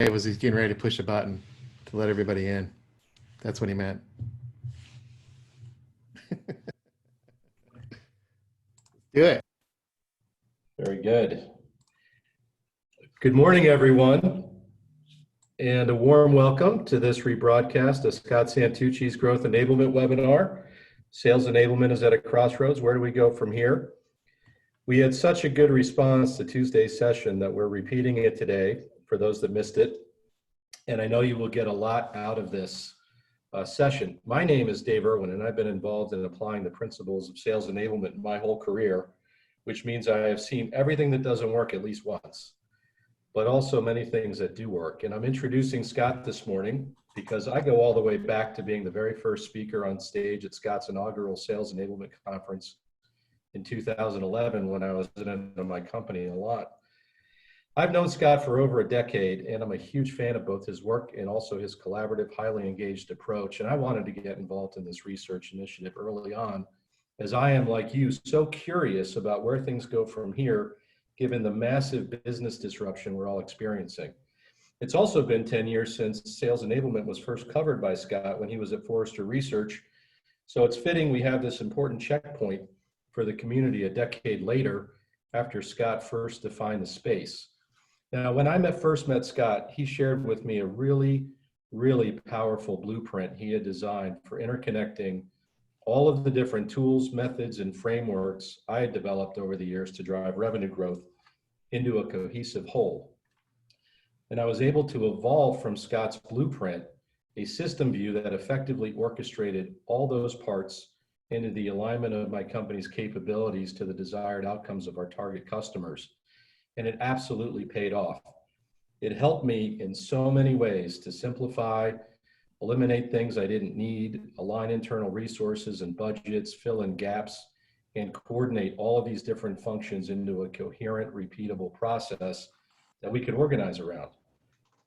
Was he's getting ready to push a button to let everybody in. That's what he meant. Do it. Very good. Good morning, everyone, and a warm welcome to this rebroadcast of Scott Santucci's Growth Enablement webinar. Sales enablement is at a crossroads. Where do we go from here? We had such a good response to Tuesday's session that we're repeating it today for those that missed it. And I know you will get a lot out of this session. My name is Dave Irwin, and I've been involved in applying the principles of sales enablement my whole career, which means I have seen everything that doesn't work at least once, but also many things that do work. And I'm introducing Scott this morning because I go all the way back to being the very first speaker on stage at Scott's inaugural Sales Enablement Conference in 2011 when I was in my company a lot. I've known Scott for over a decade, and I'm a huge fan of both his work and also his collaborative, highly engaged approach. And I wanted to get involved in this research initiative early on, as I am, like you, so curious about where things go from here, given the massive business disruption we're all experiencing. It's also been 10 years since sales enablement was first covered by Scott when he was at Forrester Research. So it's fitting we have this important checkpoint for the community a decade later after Scott first defined the space. Now, when I first met Scott, he shared with me a really powerful blueprint he had designed for interconnecting all of the different tools, methods, and frameworks I had developed over the years to drive revenue growth into a cohesive whole. And I was able to evolve from Scott's blueprint a system view that effectively orchestrated all those parts into the alignment of my company's capabilities to the desired outcomes of our target customers. And it absolutely paid off. It helped me in so many ways to simplify, eliminate things I didn't need, align internal resources and budgets, fill in gaps, and coordinate all of these different functions into a coherent, repeatable process that we could organize around.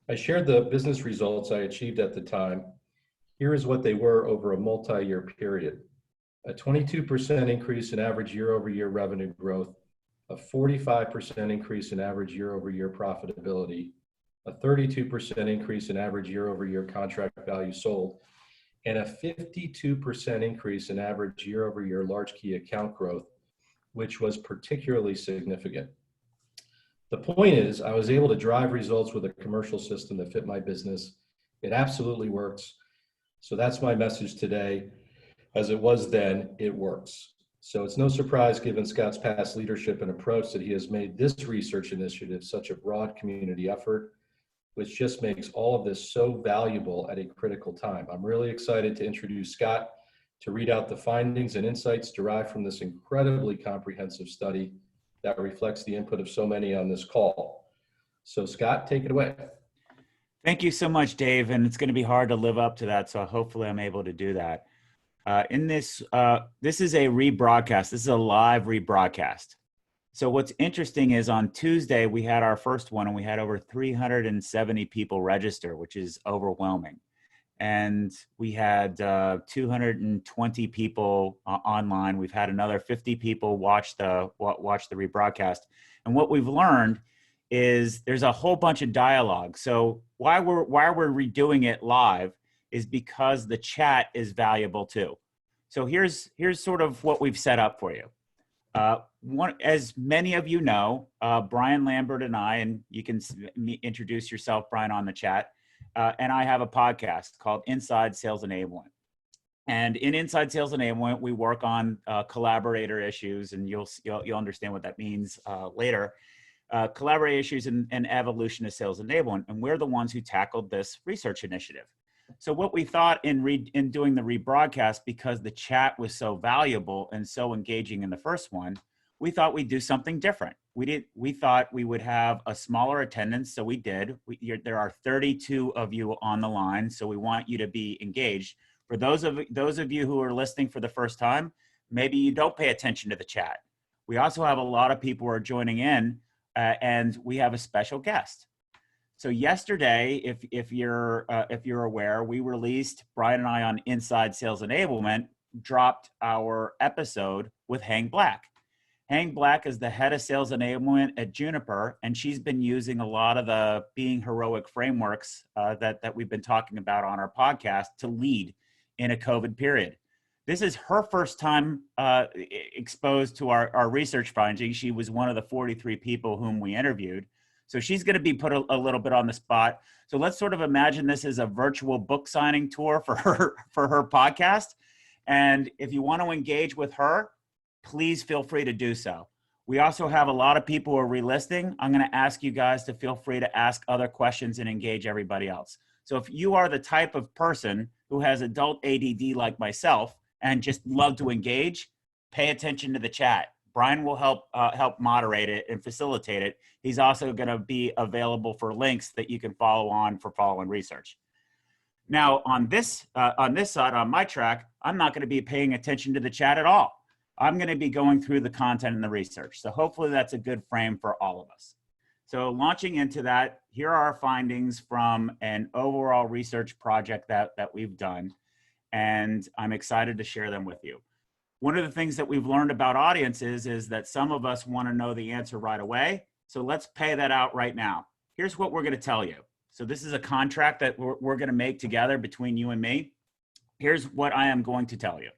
I shared the business results I achieved at the time. Here is what they were over a multi-year period. A 22% increase in average year-over-year revenue growth, a 45% increase in average year-over-year profitability, a 32% increase in average year-over-year contract value sold, and a 52% increase in average year-over-year large key account growth, which was particularly significant. The point is, I was able to drive results with a commercial system that fit my business. It absolutely works. So that's my message today. As it was then, it works. So it's no surprise, given Scott's past leadership and approach, that he has made this research initiative such a broad community effort, which just makes all of this so valuable at a critical time. I'm really excited to introduce Scott to read out the findings and insights derived from this incredibly comprehensive study that reflects the input of so many on this call. So Scott, take it away. Thank you so much, Dave. And it's going to be hard to live up to that. So hopefully I'm able to do that. This is a rebroadcast. This is a live rebroadcast. So what's interesting is on Tuesday, we had our first one and we had over 370 people register, which is overwhelming. And we had 220 people online. We've had another 50 people watch the rebroadcast. And what we've learned is there's a whole bunch of dialogue. So why we're redoing it live is because the chat is valuable too. So here's sort of what we've set up for you. As many of you know, Brian Lambert and I, and you can introduce yourself, Brian, on the chat, and I have a podcast called Inside Sales Enablement. And in Inside Sales Enablement, we work on collaborator issues, and you'll understand what that means later. Collaborator issues and evolution of sales enablement, and we're the ones who tackled this research initiative. So what we thought in doing the rebroadcast, because the chat was so valuable and so engaging in the first one, we thought we'd do something different. We thought we would have a smaller attendance, so we did. There are 32 of you on the line, so we want you to be engaged. For those of you who are listening for the first time, maybe you don't pay attention to the chat. We also have a lot of people who are joining in, and we have a special guest. So yesterday, if you're aware, we released, Brian and I on Inside Sales Enablement, dropped our episode with Hank Black. Hang Black is the head of sales enablement at Juniper, and she's been using a lot of the Being Heroic frameworks that we've been talking about on our podcast to lead in a COVID period. This is her first time exposed to our research findings. She was one of the 43 people whom we interviewed. So she's going to be put a little bit on the spot. So let's sort of imagine this as a virtual book signing tour for her podcast. And if you want to engage with her, please feel free to do so. We also have a lot of people who are relisting. I'm going to ask you guys to feel free to ask other questions and engage everybody else. So if you are the type of person who has adult ADD like myself and just love to engage, pay attention to the chat. Brian will help moderate it and facilitate it. He's also going to be available for links that you can follow on for following research. Now, on this side, on my track, I'm not going to be paying attention to the chat at all. I'm going to be going through the content and the research. So hopefully that's a good frame for all of us. So launching into that, here are our findings from an overall research project that we've done, and I'm excited to share them with you. One of the things that we've learned about audiences is that some of us want to know the answer right away. So let's pay that out right now. Here's what we're going to tell you. So this is a contract that we're going to make together between you and me. Here's what I am going to tell you.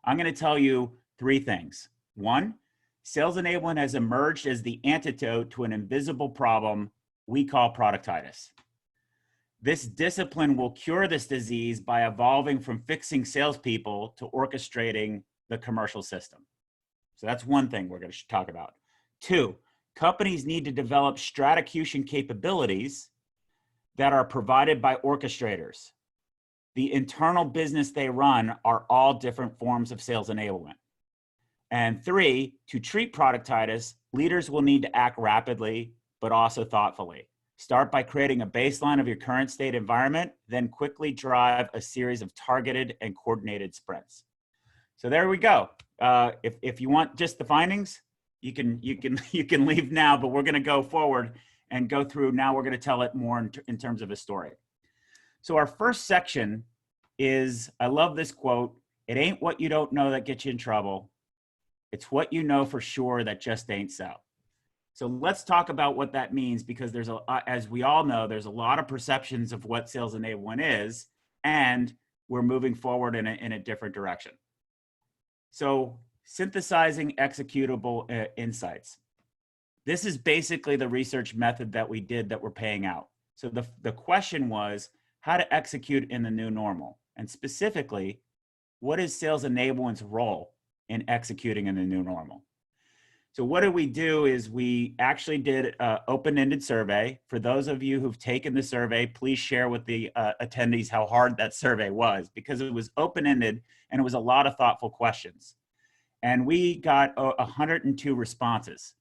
I'm going to tell you 3 things. 1, sales enablement has emerged as the antidote to an invisible problem we call productitis. This discipline will cure this disease by evolving from fixing salespeople to orchestrating the commercial system. So that's one thing we're going to talk about. 2, companies need to develop stratacution capabilities that are provided by orchestrators. The internal business they run are all different forms of sales enablement. And 3, to treat productitis, leaders will need to act rapidly, but also thoughtfully. Start by creating a baseline of your current state environment, then quickly drive a series of targeted and coordinated sprints. So there we go. If you want just the findings, you can leave now, but we're going to go forward and go through. Now we're going to tell it more in terms of a story. So our first section is, I love this quote, "It ain't what you don't know that gets you in trouble. It's what you know for sure that just ain't so." So let's talk about what that means, because there's as we all know, there's a lot of perceptions of what sales enablement is, and we're moving forward in a different direction. So synthesizing executable insights. This is basically the research method that we did that we're paying out. So the question was how to execute in the new normal, and specifically, what is sales enablement's role in executing in the new normal? So what did we do is we actually did an open-ended survey. For those of you who've taken the survey, please share with the attendees how hard that survey was, because it was open-ended and it was a lot of thoughtful questions. And we got 102 responses.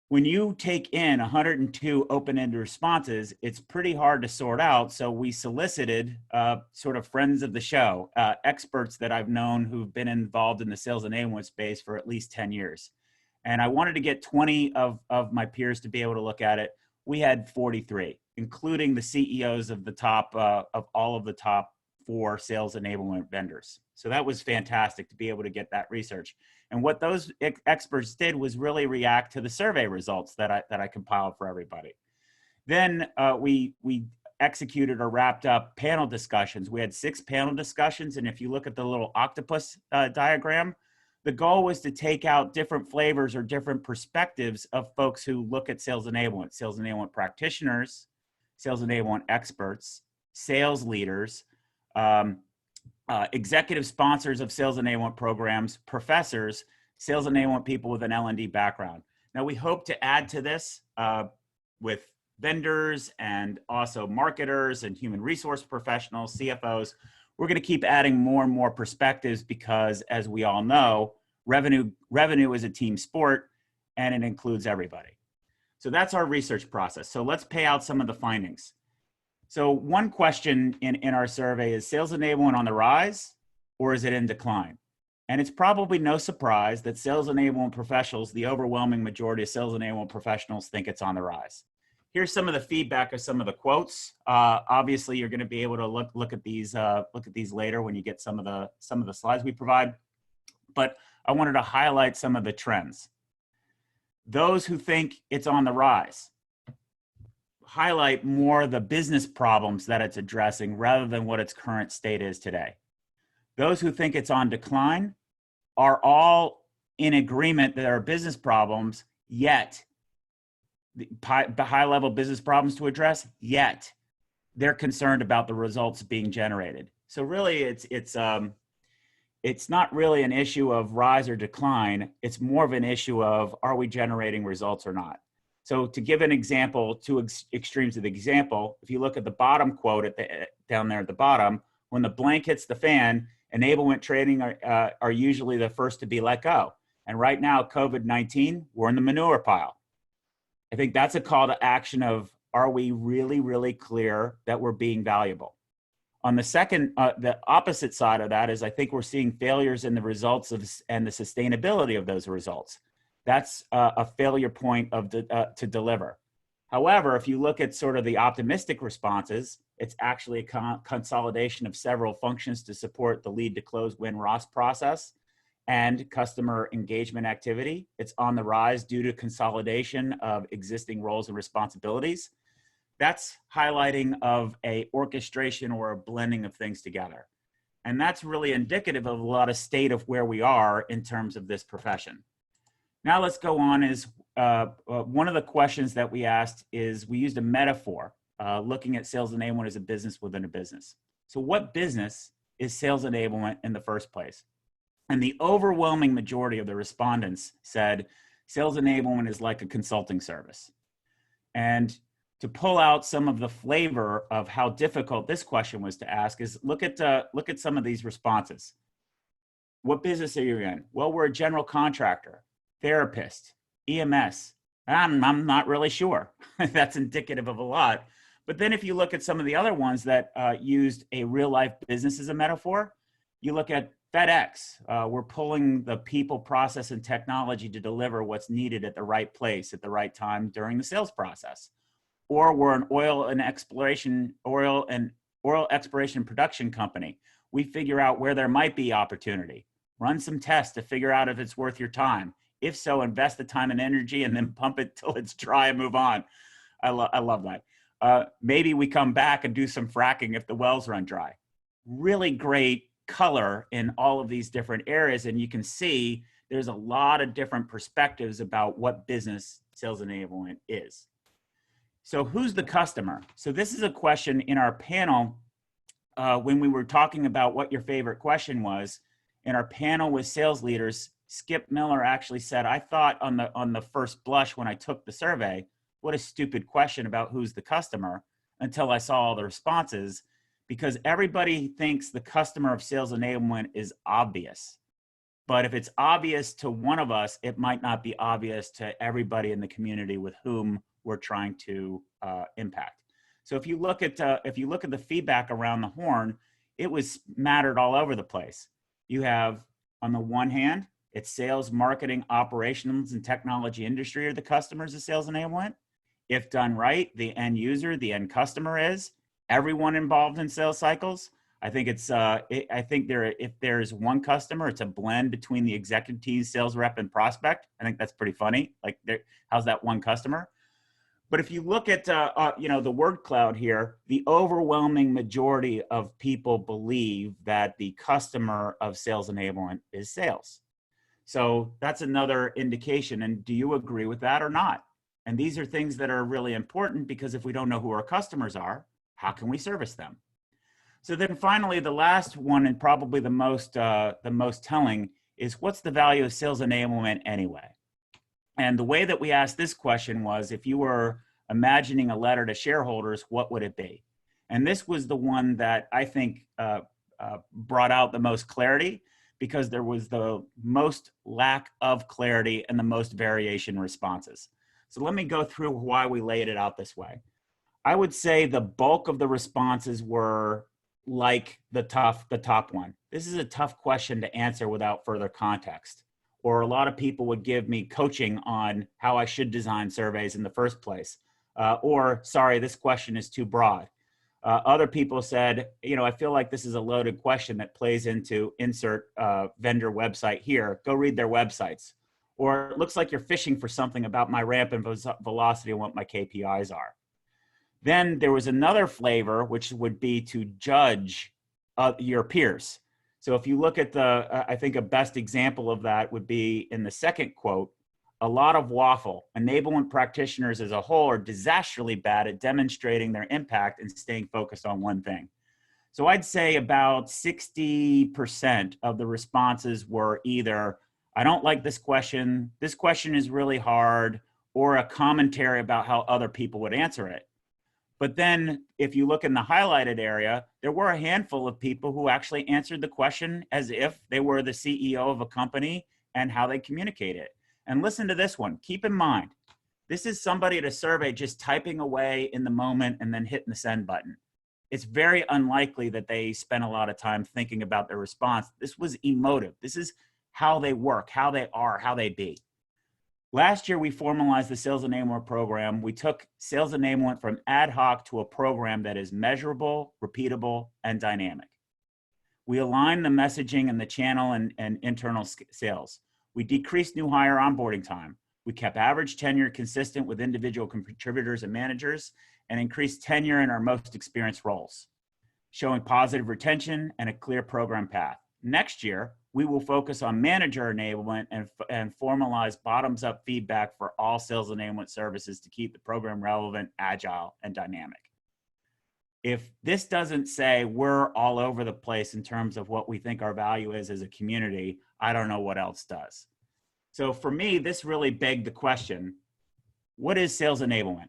When you take in 102 open-ended responses, it's pretty hard to sort out. So we solicited sort of friends of the show, experts that I've known who've been involved in the sales enablement space for at least 10 years. And I wanted to get 20 of my peers to be able to look at it. We had 43, including the CEOs of the top, of all of the top 4 sales enablement vendors. So that was fantastic to be able to get that research. And what those experts did was really react to the survey results that I compiled for everybody. Then we executed or wrapped up panel discussions. We had 6 panel discussions. And if you look at the little octopus diagram, the goal was to take out different flavors or different perspectives of folks who look at sales enablement practitioners, sales enablement experts, sales leaders, executive sponsors of sales enablement programs, professors, sales enablement people with an L&D background. Now we hope to add to this with vendors and also marketers and human resource professionals, CFOs. We're going to keep adding more and more perspectives because, as we all know, revenue is a team sport and it includes everybody. So that's our research process. So let's pay out some of the findings. So one question in our survey is sales enablement on the rise or is it in decline? And it's probably no surprise that sales enablement professionals, the overwhelming majority of sales enablement professionals, think it's on the rise. Here's some of the feedback of some of the quotes. Obviously, you're going to be able to look at these later when you get some of the slides we provide. But I wanted to highlight some of the trends. Those who think it's on the rise highlight more the business problems that it's addressing rather than what its current state is today. Those who think it's on decline are all in agreement that there are business problems, yet the high-level business problems to address, yet they're concerned about the results being generated. So really, it's not really an issue of rise or decline. It's more of an issue of, are we generating results or not? So to give an example, two extremes of the example, if you look at the bottom quote down there at the bottom, when the blank hits the fan, enablement training are usually the first to be let go. And right now, COVID-19, we're in the manure pile. I think that's a call to action of, are we really, really clear that we're being valuable? On the second, the opposite side of that is I think we're seeing failures in the results and the sustainability of those results. That's a failure point to deliver. However, if you look at sort of the optimistic responses, it's actually a consolidation of several functions to support the lead to close win ROS process and customer engagement activity. It's on the rise due to consolidation of existing roles and responsibilities. That's highlighting of a orchestration or a blending of things together. And that's really indicative of a lot of state of where we are in terms of this profession. Now let's go on is one of the questions that we asked is we used a metaphor looking at sales enablement as a business within a business. So what business is sales enablement in the first place? And the overwhelming majority of the respondents said sales enablement is like a consulting service. And to pull out some of the flavor of how difficult this question was to ask is look at some of these responses. What business are you in? Well, we're a general contractor, therapist, EMS. I'm not really sure. That's indicative of a lot. But then if you look at some of the other ones that used a real life business as a metaphor, you look at FedEx. We're pulling the people, process, and technology to deliver what's needed at the right place at the right time during the sales process. Or we're an oil exploration production company. We figure out where there might be opportunity, run some tests to figure out if it's worth your time. If so, invest the time and energy and then pump it till it's dry and move on. I love that. Maybe we come back and do some fracking if the wells run dry. Really great color in all of these different areas. And you can see there's a lot of different perspectives about what business sales enablement is. So who's the customer? So this is a question in our panel when we were talking about what your favorite question was. In our panel with sales leaders, Skip Miller actually said, I thought on the first blush when I took the survey, what a stupid question about who's the customer, until I saw all the responses, because everybody thinks the customer of sales enablement is obvious. But if it's obvious to one of us, it might not be obvious to everybody in the community with whom we're trying to impact. So if you look at the feedback around the horn, it was mattered all over the place. You have, on the one hand, it's sales, marketing, operations, and technology industry are the customers of sales enablement. If done right, the end user, the end customer is everyone involved in sales cycles. I think if there's one customer, it's a blend between the executive team, sales rep, and prospect. I think that's pretty funny. Like, how's that one customer? But if you look at the word cloud here, the overwhelming majority of people believe that the customer of sales enablement is sales. So that's another indication. And do you agree with that or not? And these are things that are really important, because if we don't know who our customers are, how can we service them? So then finally, the last one, and probably the most telling, is what's the value of sales enablement anyway? And the way that we asked this question was, if you were imagining a letter to shareholders, what would it be? And this was the one that I think brought out the most clarity, because there was the most lack of clarity and the most variation responses. So let me go through why we laid it out this way. I would say the bulk of the responses were like the top one. This is a tough question to answer without further context. Or a lot of people would give me coaching on how I should design surveys in the first place. Or, sorry, this question is too broad. Other people said, I feel like this is a loaded question that plays into insert vendor website here. Go read their websites. Or it looks like you're fishing for something about my ramp and velocity and what my KPIs are. Then there was another flavor, which would be to judge your peers. So if you look at I think a best example of that would be in the second quote, a lot of waffle. Enablement practitioners as a whole are disastrously bad at demonstrating their impact and staying focused on one thing. So I'd say about 60% of the responses were either, I don't like this question is really hard, or a commentary about how other people would answer it. But then if you look in the highlighted area, there were a handful of people who actually answered the question as if they were the CEO of a company and how they communicate it. And listen to this one. Keep in mind, this is somebody at a survey just typing away in the moment and then hitting the send button. It's very unlikely that they spent a lot of time thinking about their response. This was emotive. This is how they work, how they are, how they be. Last year, we formalized the sales enablement program. We took sales enablement from ad hoc to a program that is measurable, repeatable, and dynamic. We aligned the messaging and the channel and internal sales. We decreased new hire onboarding time. We kept average tenure consistent with individual contributors and managers, and increased tenure in our most experienced roles, showing positive retention and a clear program path. Next year, we will focus on manager enablement and formalize bottoms-up feedback for all sales enablement services to keep the program relevant, agile, and dynamic. If this doesn't say we're all over the place in terms of what we think our value is as a community, I don't know what else does. So for me, this really begged the question, what is sales enablement?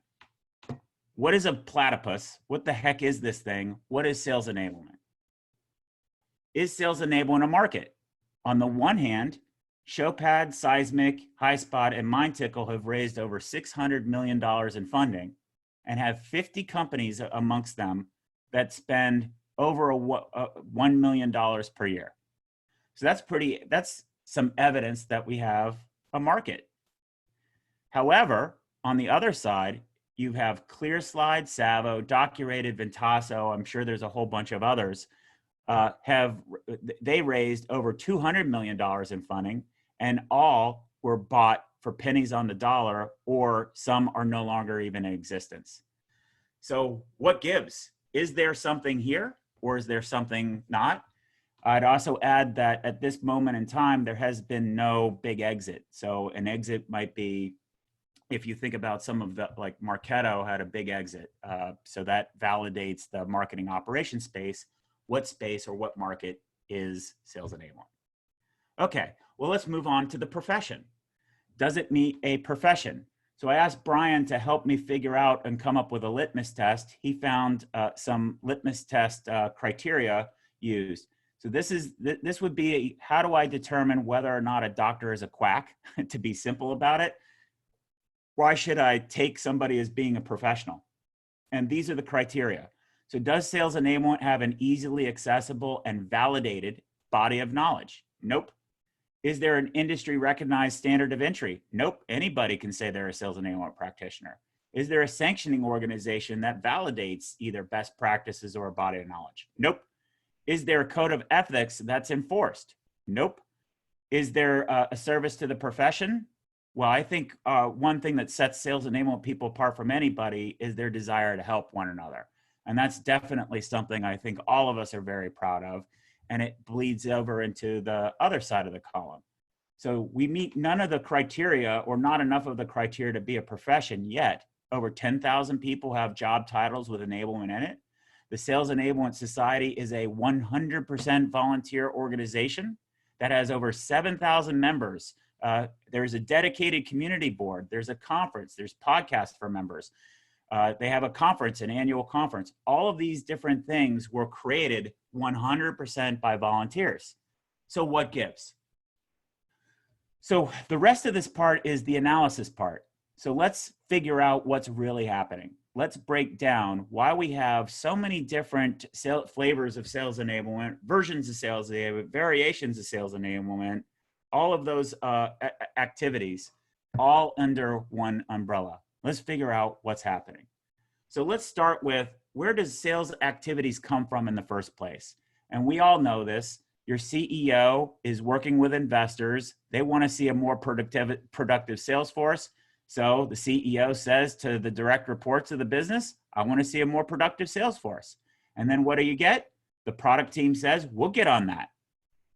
What is a platypus? What the heck is this thing? What is sales enablement? Is sales enablement a market? On the one hand, Showpad, Seismic, HighSpot, and MindTickle have raised over $600 million in funding and have 50 companies amongst them that spend over $1 million per year. So that's some evidence that we have a market. However, on the other side, you have ClearSlide, Savo, DocuRated, Ventaso, I'm sure there's a whole bunch of others, they raised over $200 million in funding, and all were bought for pennies on the dollar, or some are no longer even in existence. So what gives? Is there something here, or is there something not? I'd also add that at this moment in time, there has been no big exit. So an exit might be, if you think about some of the, like Marketo had a big exit. So that validates the marketing operations space. What space or what market is sales enablement? Okay, well, let's move on to the profession. Does it meet a profession? So I asked Brian to help me figure out and come up with a litmus test. He found some litmus test criteria used. So this would be, how do I determine whether or not a doctor is a quack, to be simple about it? Why should I take somebody as being a professional? And these are the criteria. So does sales enablement have an easily accessible and validated body of knowledge? Nope. Is there an industry recognized standard of entry? Nope. Anybody can say they're a sales enablement practitioner. Is there a sanctioning organization that validates either best practices or a body of knowledge? Nope. Is there a code of ethics that's enforced? Nope. Is there a service to the profession? Well, I think one thing that sets sales enablement people apart from anybody is their desire to help one another. And that's definitely something I think all of us are very proud of. And it bleeds over into the other side of the column. So we meet none of the criteria, or not enough of the criteria to be a profession yet. Over 10,000 people have job titles with enablement in it. The Sales Enablement Society is a 100% volunteer organization that has over 7,000 members. There's a dedicated community board. There's a conference. There's podcasts for members. They have a conference, an annual conference. All of these different things were created 100% by volunteers. So what gives? So the rest of this part is the analysis part. So let's figure out what's really happening. Let's break down why we have so many different flavors of sales enablement, versions of sales enablement, variations of sales enablement, all of those activities, all under one umbrella. Let's figure out what's happening. So let's start with, where does sales activities come from in the first place? And we all know this. Your CEO is working with investors. They want to see a more productive sales force. So the CEO says to the direct reports of the business, I want to see a more productive sales force. And then what do you get? The product team says, we'll get on that.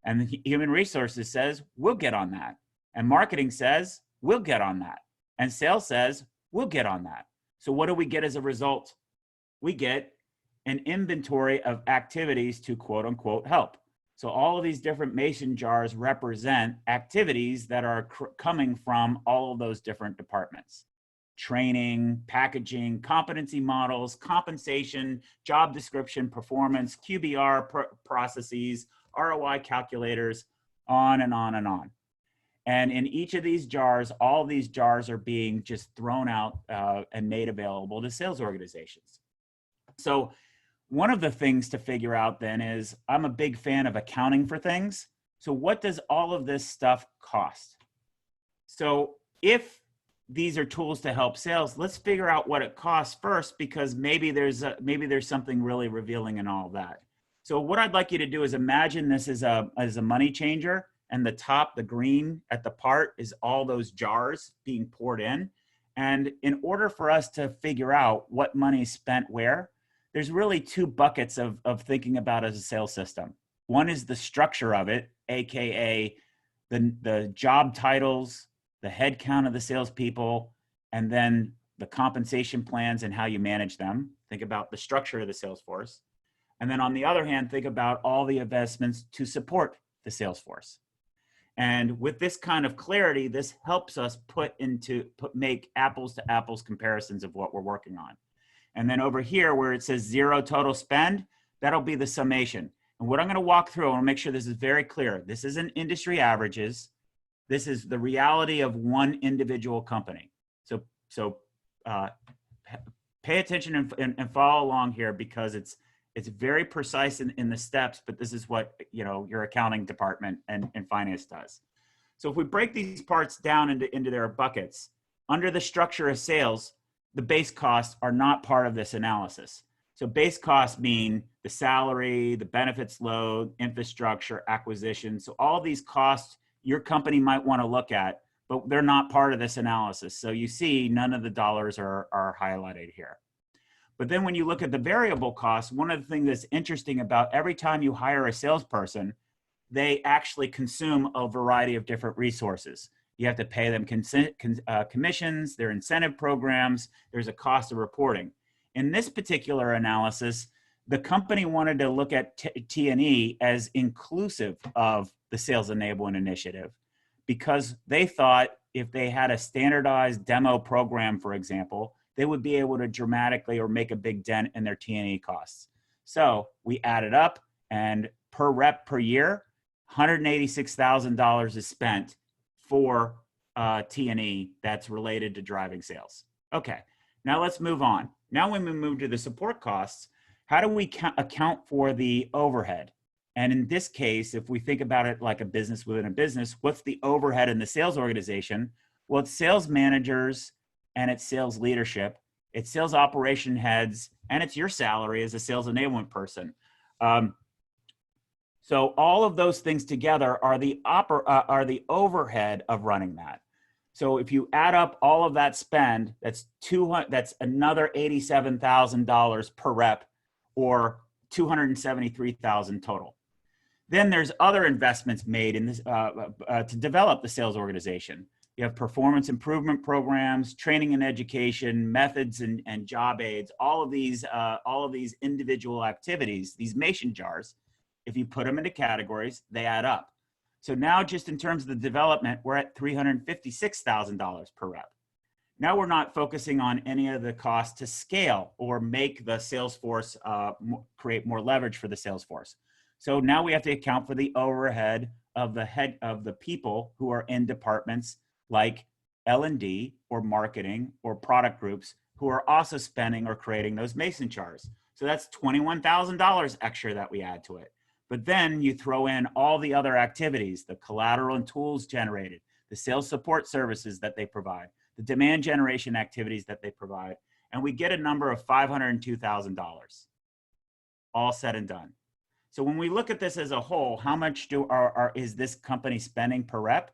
And the human resources says, we'll get on that. And marketing says, we'll get on that. And sales says, we'll get on that. So what do we get as a result? We get an inventory of activities to quote unquote help. So all of these different mason jars represent activities that are coming from all of those different departments. Training, packaging, competency models, compensation, job description, performance, QBR processes, ROI calculators, on and on and on. And in each of these jars, all of these jars are being just thrown out and made available to sales organizations. So one of the things to figure out then is, I'm a big fan of accounting for things. So what does all of this stuff cost? So if these are tools to help sales, let's figure out what it costs first, because maybe there's something really revealing in all of that. So what I'd like you to do is imagine this as a money changer, and the top, the green at the part, is all those jars being poured in. And in order for us to figure out what money is spent where, there's really two buckets of thinking about as a sales system. One is the structure of it, AKA the job titles, the head count of the salespeople, and then the compensation plans and how you manage them. Think about the structure of the sales force. And then on the other hand, think about all the investments to support the sales force. And with this kind of clarity, this helps us make apples to apples comparisons of what we're working on. And then over here where it says 0 total spend, that'll be the summation. And what I'm going to walk through, I want to make sure this is very clear. This isn't industry averages. This is the reality of one individual company. So pay attention and follow along here, because it's very precise in the steps, but this is what your accounting department and finance does. So if we break these parts down into their buckets, under the structure of sales, the base costs are not part of this analysis. So base costs mean the salary, the benefits load, infrastructure, acquisition. So all these costs your company might want to look at, but they're not part of this analysis. So you see none of the dollars are highlighted here. But then when you look at the variable costs, one of the things that's interesting about every time you hire a salesperson, they actually consume a variety of different resources. You have to pay them commissions, their incentive programs, there's a cost of reporting. In this particular analysis, the company wanted to look at T&E as inclusive of the sales enablement initiative, because they thought if they had a standardized demo program, for example, they would be able to dramatically or make a big dent in their T&E costs. So we added up, and per rep per year, $186,000 is spent for T&E that's related to driving sales. Okay, now let's move on. Now when we move to the support costs, how do we account for the overhead? And in this case, if we think about it like a business within a business, what's the overhead in the sales organization? Well, it's sales managers and it's sales leadership, it's sales operation heads, and it's your salary as a sales enablement person. So all of those things together are the overhead of running that. So if you add up all of that spend, that's another $87,000 per rep, or $273,000 total. Then there's other investments made in this to develop the sales organization. You have performance improvement programs, training and education, methods and job aids. All of these individual activities, these mason jars, if you put them into categories, they add up. So now just in terms of the development, we're at $356,000 per rep. Now we're not focusing on any of the costs to scale or make the sales force create more leverage for the sales force. So now we have to account for the overhead of the people who are in departments like L&D or marketing or product groups who are also spending or creating those mason jars. So that's $21,000 extra that we add to it. But then you throw in all the other activities, the collateral and tools generated, the sales support services that they provide, the demand generation activities that they provide, and we get a number of $502,000, all said and done. So when we look at this as a whole, how much is this company spending per rep?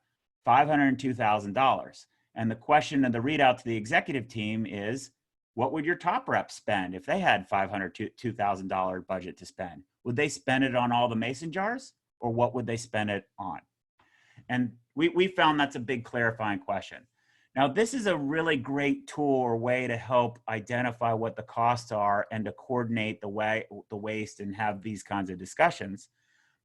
$502,000. And the question and the readout to the executive team is, what would your top reps spend if they had $502,000 budget to spend? Would they spend it on all the mason jars, or what would they spend it on? And we found that's a big clarifying question. Now, this is a really great tool or way to help identify what the costs are and to coordinate the waste and have these kinds of discussions.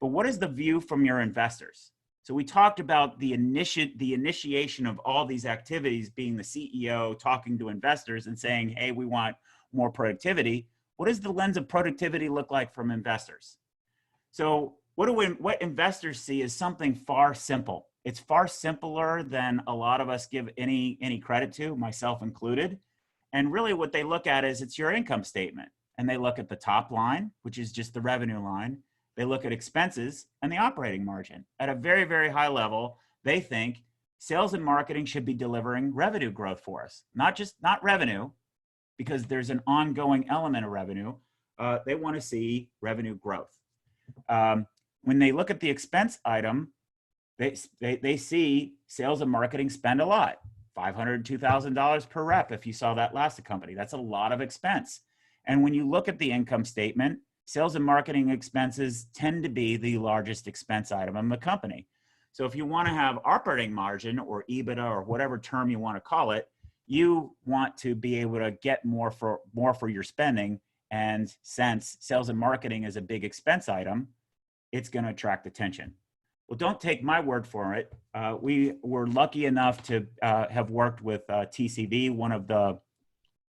But what is the view from your investors? So we talked about the initiation of all these activities being the CEO talking to investors and saying, hey, we want more productivity. What does the lens of productivity look like from investors? So what investors see is something far simple. It's far simpler than a lot of us give any credit to, myself included. And really what they look at is it's your income statement. And they look at the top line, which is just the revenue line. They look at expenses and the operating margin. At a very, very high level, they think sales and marketing should be delivering revenue growth for us. Not revenue, because there's an ongoing element of revenue. They want to see revenue growth. When they look at the expense item, they see sales and marketing spend a lot, $502,000 per rep. If you saw that last company, that's a lot of expense. And when you look at the income statement, sales and marketing expenses tend to be the largest expense item in the company. So if you want to have operating margin or EBITDA or whatever term you want to call it, you want to be able to get more for your spending. And since sales and marketing is a big expense item, it's going to attract attention. Well, don't take my word for it. We were lucky enough to have worked with TCV, one of the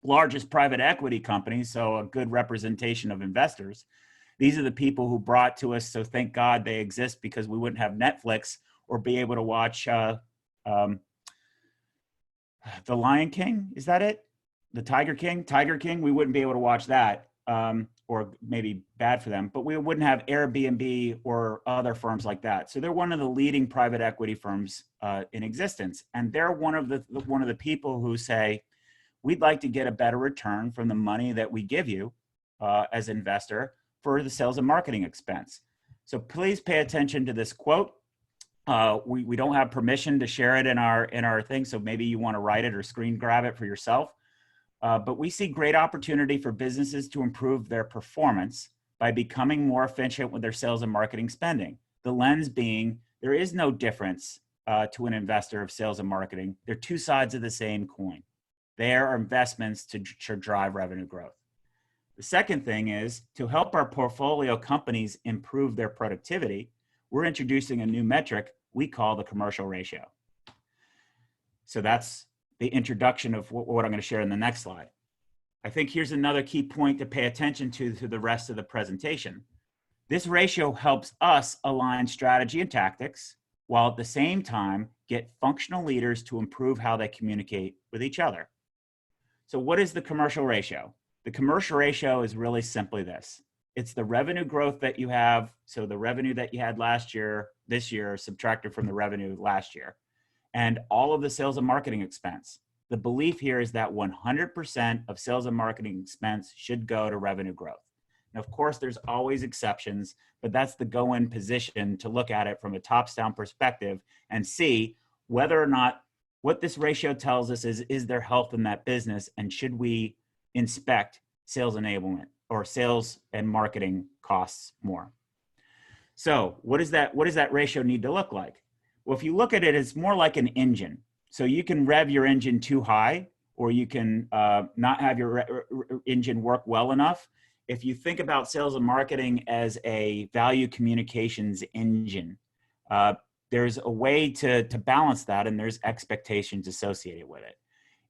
largest private equity companies, so a good representation of investors. These are the people who brought to us, so thank God they exist, because we wouldn't have Netflix or be able to watch The Lion King. Is that it? The Tiger King? We wouldn't be able to watch that, or maybe bad for them, but we wouldn't have Airbnb or other firms like that. So they're one of the leading private equity firms in existence. And they're one of the people who say, we'd like to get a better return from the money that we give you as investor for the sales and marketing expense. So please pay attention to this quote. We don't have permission to share it in our thing, so maybe you want to write it or screen grab it for yourself. But we see great opportunity for businesses to improve their performance by becoming more efficient with their sales and marketing spending. The lens being, there is no difference to an investor of sales and marketing. They're two sides of the same coin. They are investments to drive revenue growth. The second thing is, to help our portfolio companies improve their productivity, we're introducing a new metric we call the commercial ratio. So that's the introduction of what I'm going to share in the next slide. I think here's another key point to pay attention to the rest of the presentation. This ratio helps us align strategy and tactics, while at the same time get functional leaders to improve how they communicate with each other. So what is the commercial ratio? The commercial ratio is really simply this. It's the revenue growth that you have. So the revenue that you had last year, this year, subtracted from the revenue last year, and all of the sales and marketing expense. The belief here is that 100% of sales and marketing expense should go to revenue growth. Now, of course, there's always exceptions, but that's the go-in position to look at it from a tops-down perspective and see whether or not what this ratio tells us is there health in that business, and should we inspect sales enablement or sales and marketing costs more. So what does that ratio need to look like? Well, if you look at it, it's more like an engine. So you can rev your engine too high, or you can not have your engine work well enough. If you think about sales and marketing as a value communications engine, there's a way to balance that, and there's expectations associated with it.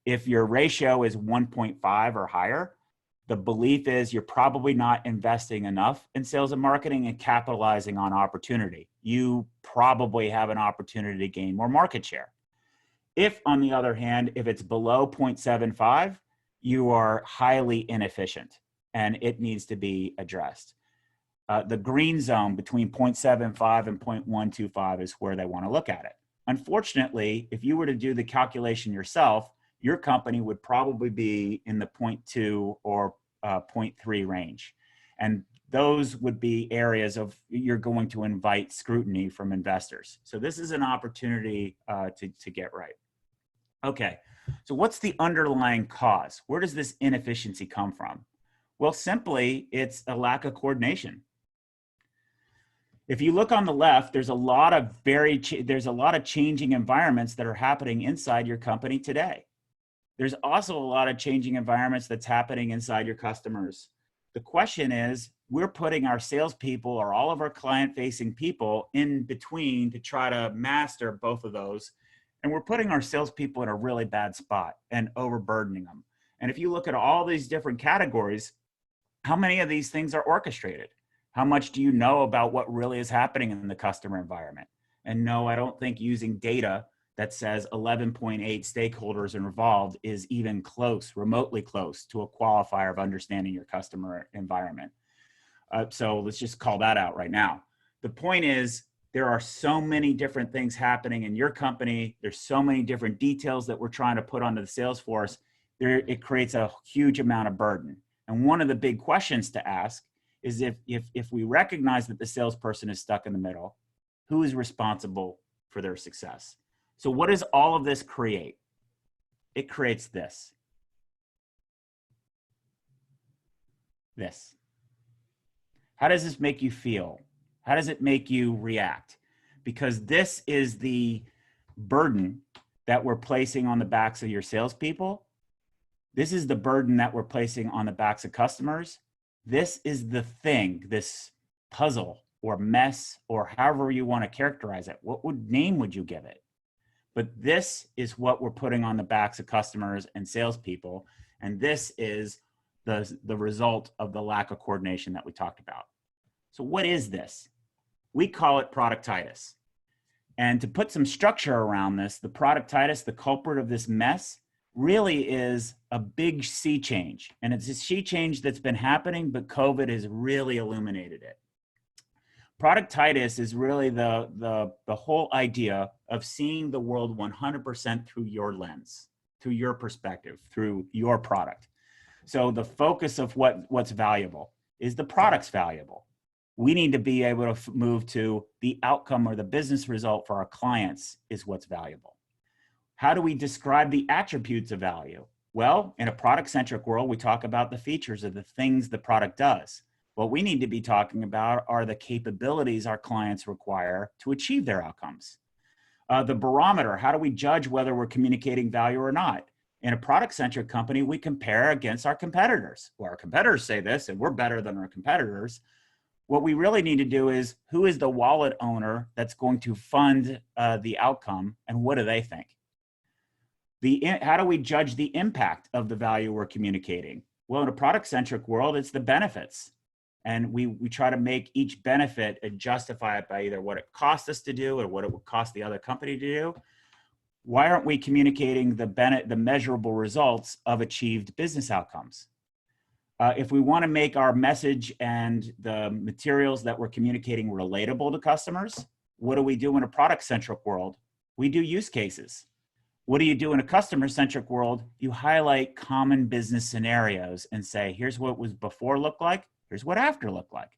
If your ratio is 1.5 or higher, the belief is you're probably not investing enough in sales and marketing and capitalizing on opportunity. You probably have an opportunity to gain more market share. If, on the other hand, if it's below 0.75, you are highly inefficient and it needs to be addressed. The green zone between 0.75 and 0.125 is where they want to look at it. Unfortunately, if you were to do the calculation yourself, your company would probably be in the 0.2 or 0.3 range. And those would be areas of you're going to invite scrutiny from investors. So this is an opportunity to get right. Okay, so what's the underlying cause? Where does this inefficiency come from? Well, simply, it's a lack of coordination. If you look on the left, there's a lot of changing environments that are happening inside your company today. There's also a lot of changing environments that's happening inside your customers. The question is, we're putting our salespeople or all of our client-facing people in between to try to master both of those. And we're putting our salespeople in a really bad spot and overburdening them. And if you look at all these different categories, how many of these things are orchestrated? How much do you know about what really is happening in the customer environment? And no, I don't think using data that says 11.8 stakeholders involved is even close, remotely close to a qualifier of understanding your customer environment. So let's just call that out right now. The point is, there are so many different things happening in your company. There's so many different details that we're trying to put onto the sales force. It creates a huge amount of burden. And one of the big questions to ask is if we recognize that the salesperson is stuck in the middle, who is responsible for their success? So what does all of this create? It creates this. This. How does this make you feel? How does it make you react? Because this is the burden that we're placing on the backs of your salespeople. This is the burden that we're placing on the backs of customers. This is the thing, this puzzle or mess or however you want to characterize it. What name would you give it? But this is what we're putting on the backs of customers and salespeople. And this is the result of the lack of coordination that we talked about. So what is this? We call it productitis. And to put some structure around this, the productitis, the culprit of this mess, really is a big sea change. And it's a sea change that's been happening, but COVID has really illuminated it. Productitis is really the whole idea of seeing the world 100% through your lens, through your perspective, through your product. So the focus of what's valuable is the product's valuable. We need to be able to move to the outcome or the business result for our clients is what's valuable. How do we describe the attributes of value? Well, in a product-centric world, we talk about the features of the things the product does. What we need to be talking about are the capabilities our clients require to achieve their outcomes. The barometer, how do we judge whether we're communicating value or not? In a product-centric company, we compare against our competitors. Well, our competitors say this, and we're better than our competitors. What we really need to do is, who is the wallet owner that's going to fund the outcome, and what do they think? How do we judge the impact of the value we're communicating? Well, in a product-centric world, it's the benefits. And we try to make each benefit and justify it by either what it cost us to do or what it would cost the other company to do. Why aren't we communicating the measurable results of achieved business outcomes? If we want to make our message and the materials that we're communicating relatable to customers, what do we do in a product-centric world? We do use cases. What do you do in a customer-centric world? You highlight common business scenarios and say, here's what was before looked like, here's what after looked like.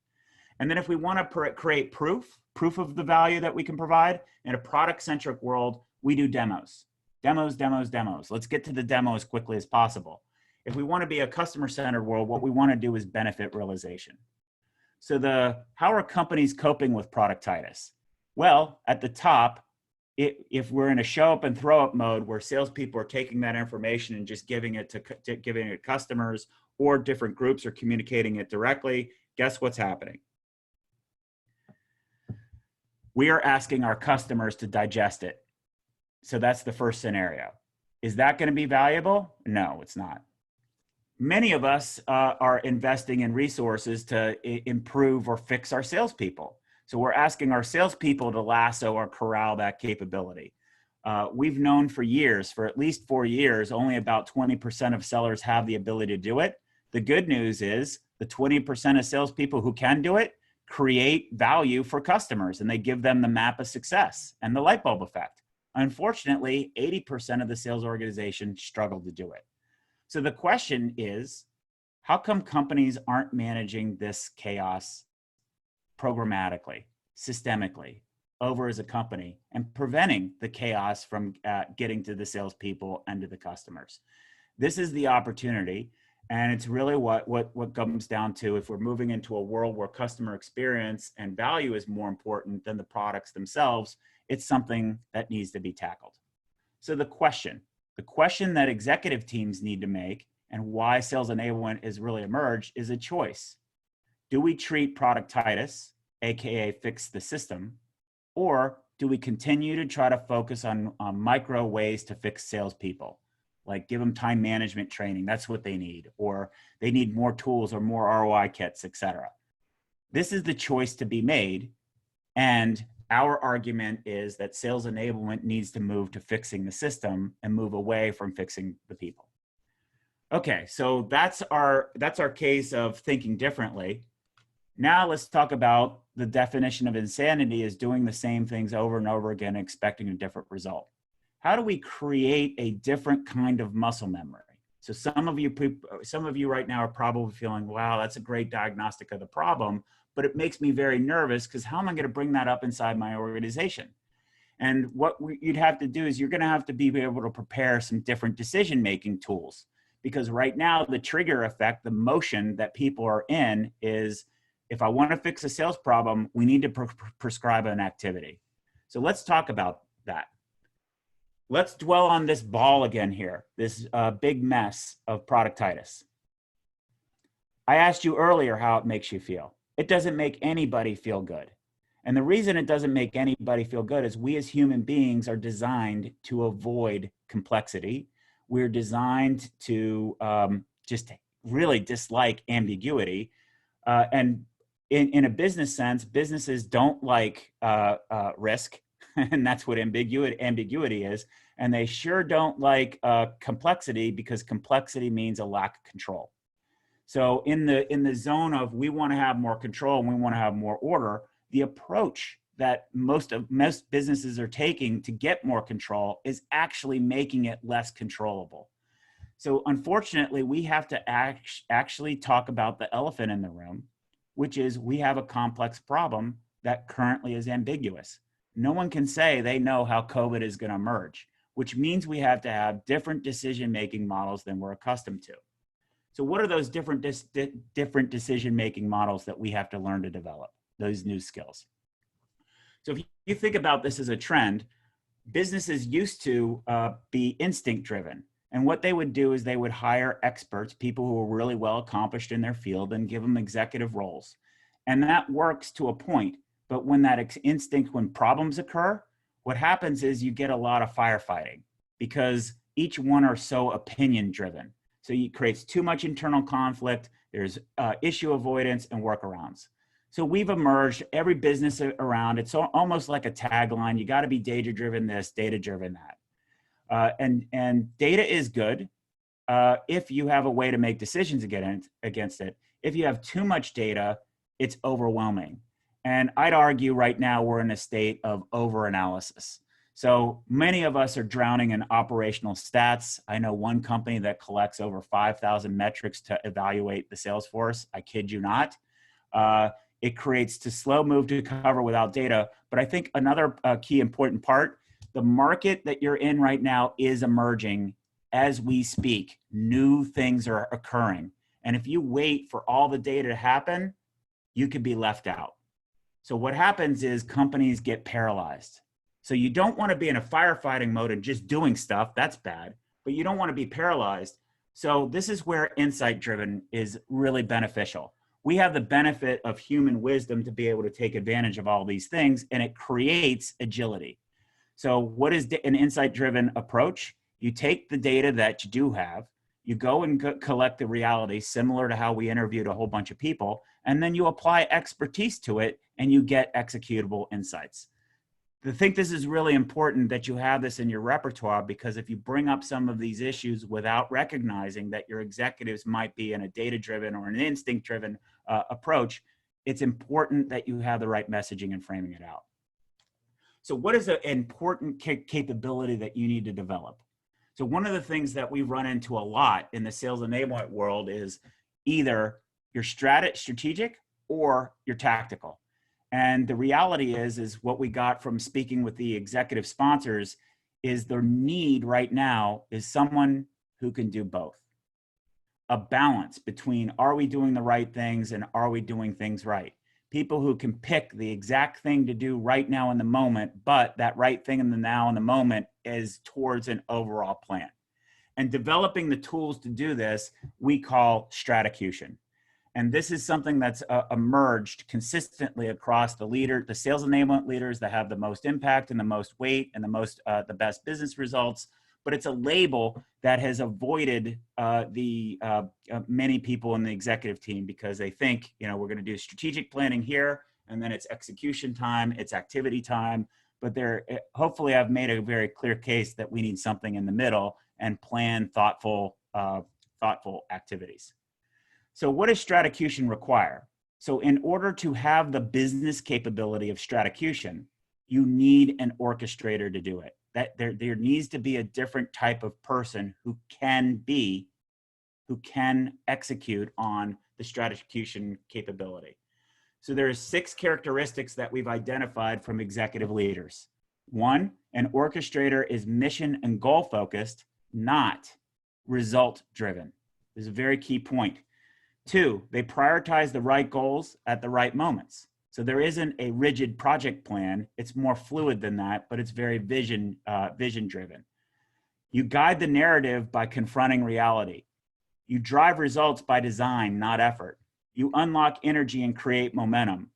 And then if we want to create proof of the value that we can provide, in a product-centric world, we do demos. Demos. Let's get to the demo as quickly as possible. If we want to be a customer-centered world, what we want to do is benefit realization. So how are companies coping with productitis? Well, at the top, if we're in a show up and throw up mode where salespeople are taking that information and just giving it to customers, or different groups are communicating it directly, guess what's happening? We are asking our customers to digest it. So that's the first scenario. Is that going to be valuable? No, it's not. Many of us are investing in resources to improve or fix our salespeople. So we're asking our salespeople to lasso or corral that capability. We've known for years, for at least 4 years, only about 20% of sellers have the ability to do it. The good news is the 20% of salespeople who can do it create value for customers, and they give them the map of success and the light bulb effect. Unfortunately, 80% of the sales organization struggle to do it. So the question is, How come companies aren't managing this chaos programmatically, systemically, over as a company and preventing the chaos from getting to the salespeople and to the customers? This is the opportunity. And it's really what comes down to, if we're moving into a world where customer experience and value is more important than the products themselves, it's something that needs to be tackled. So the question that executive teams need to make, and why sales enablement has really emerged, is a choice. Do we treat productitis, AKA fix the system, or do we continue to try to focus on micro ways to fix salespeople? Like give them time management training, that's what they need, or they need more tools or more ROI kits, etc. This is the choice to be made. And our argument is that sales enablement needs to move to fixing the system and move away from fixing the people. Okay, so that's our case of thinking differently. Now let's talk about the definition of insanity is doing the same things over and over again, expecting a different result. How do we create a different kind of muscle memory? So some of you right now are probably feeling, wow, that's a great diagnostic of the problem, but it makes me very nervous because how am I going to bring that up inside my organization? And what you'd have to do is you're going to have to be able to prepare some different decision-making tools, because right now the trigger effect, the motion that people are in is, if I want to fix a sales problem, we need to prescribe an activity. So let's talk about that. Let's dwell on this ball again here, this big mess of productitis. I asked you earlier how it makes you feel. It doesn't make anybody feel good. And the reason it doesn't make anybody feel good is we as human beings are designed to avoid complexity. We're designed to just really dislike ambiguity. And in a business sense, businesses don't like risk. And that's what ambiguity is. And they sure don't like complexity, because complexity means a lack of control. So in the zone of we want to have more control and we want to have more order, the approach that most businesses are taking to get more control is actually making it less controllable. So unfortunately, we have to actually talk about the elephant in the room, which is we have a complex problem that currently is ambiguous. No one can say they know how COVID is going to emerge, which means we have to have different decision-making models than we're accustomed to. So what are those different decision-making models that we have to learn to develop, those new skills? So if you think about this as a trend, businesses used to be instinct-driven. And what they would do is they would hire experts, people who were really well accomplished in their field, and give them executive roles. And that works to a point. But when that instinct, when problems occur, what happens is you get a lot of firefighting, because each one are so opinion driven. So it creates too much internal conflict. There's issue avoidance and workarounds. So we've emerged, every business around, it's almost like a tagline. You got to be data driven this, data driven that. And data is good if you have a way to make decisions against it. If you have too much data, it's overwhelming. And I'd argue right now we're in a state of over-analysis. So many of us are drowning in operational stats. I know one company that collects over 5,000 metrics to evaluate the sales force. I kid you not. It creates to slow move to cover without data. But I think another key important part, the market that you're in right now is emerging as we speak. New things are occurring. And if you wait for all the data to happen, you could be left out. So what happens is companies get paralyzed. So you don't want to be in a firefighting mode and just doing stuff. That's bad. But you don't want to be paralyzed. So this is where insight driven is really beneficial. We have the benefit of human wisdom to be able to take advantage of all these things, and it creates agility. So what is an insight driven approach? You take the data that you do have, you go and collect the reality, similar to how we interviewed a whole bunch of people, and then you apply expertise to it and you get executable insights. I think this is really important that you have this in your repertoire, because if you bring up some of these issues without recognizing that your executives might be in a data-driven or an instinct-driven approach, it's important that you have the right messaging and framing it out. So what is an important capability that you need to develop? So one of the things that we run into a lot in the sales enablement world is Either you're strategic or you're tactical. And the reality is what we got from speaking with the executive sponsors is their need right now is someone who can do both. A balance between are we doing the right things and are we doing things right? People who can pick the exact thing to do right now in the moment, but that right thing in the now in the moment is towards an overall plan. And developing the tools to do this, we call stratacution. And this is something that's emerged consistently across the sales enablement leaders that have the most impact and the most weight and the best business results. But it's a label that has avoided many people in the executive team because they think, we're going to do strategic planning here, and then it's execution time, it's activity time. But hopefully I've made a very clear case that we need something in the middle and plan thoughtful activities. So what does stratacution require? So in order to have the business capability of stratacution, you need an orchestrator to do it. That there needs to be a different type of person who can execute on the stratacution capability. So there are 6 characteristics that we've identified from executive leaders. 1, an orchestrator is mission and goal focused, not result driven. This is a very key point. 2, they prioritize the right goals at the right moments. So there isn't a rigid project plan. It's more fluid than that, but it's very vision driven. You guide the narrative by confronting reality. You drive results by design, not effort. You unlock energy and create momentum